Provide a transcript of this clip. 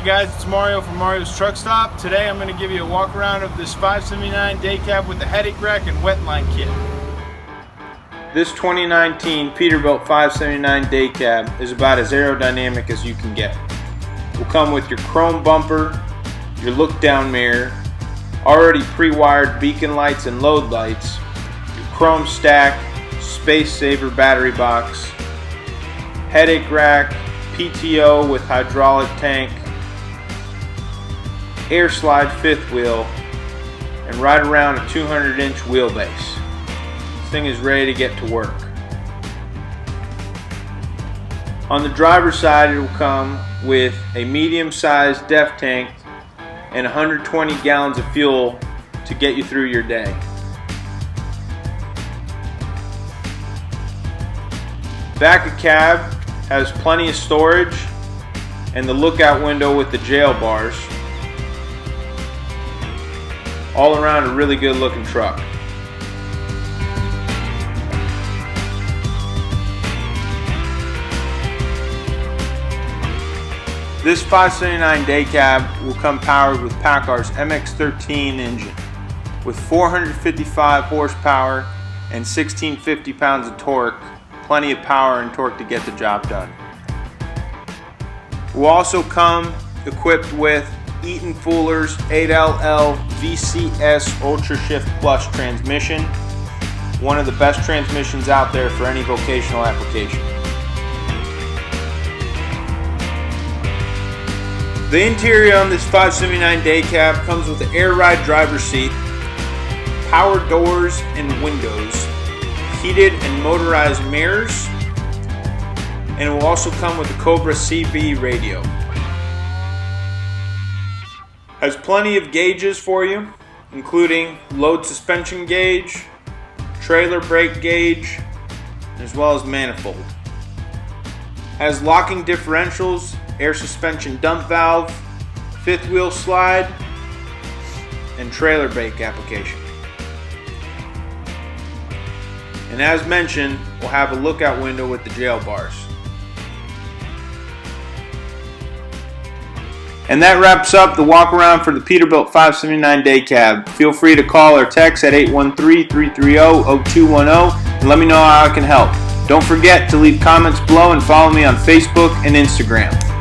guys, it's Mario from Mario's Truck Stop. Today I'm going to give you a walk around of this 579 day cab with the headache rack and Wetline kit. This 2019 Peterbilt 579 day cab is about as aerodynamic as you can get. It will come with your chrome bumper, your look down mirror, already pre-wired beacon lights and load lights, your chrome stack, space saver battery box, headache rack, PTO with hydraulic tank, air slide fifth wheel, and right around a 200-inch wheelbase. This thing is ready to get to work. On the driver's side, it will come with a medium-sized def tank and 120 gallons of fuel to get you through your day. Back of cab has plenty of storage and the lookout window with the jail bars. All around a really good looking truck. This 579 day cab will come powered with Paccar's MX-13 engine with 455 horsepower and 1650 pounds of torque. Plenty of power and torque to get the job done. Will also come equipped with Eaton Fuller's 8LL VCS Ultrashift Plus transmission, one of the best transmissions out there for any vocational application. The interior on this 579 day cab comes with an air ride driver's seat, power doors and windows, heated and motorized mirrors, and it will also come with the Cobra CB radio. Has plenty of gauges for you, including load suspension gauge, trailer brake gauge, as well as manifold. Has locking differentials, air suspension dump valve, fifth wheel slide, and trailer brake application. And as mentioned, we'll have a lookout window with the jail bars. And that wraps up the walk around for the Peterbilt 579 day cab. Feel free to call or text at 813-330-0210 and let me know how I can help. Don't forget to leave comments below and follow me on Facebook and Instagram.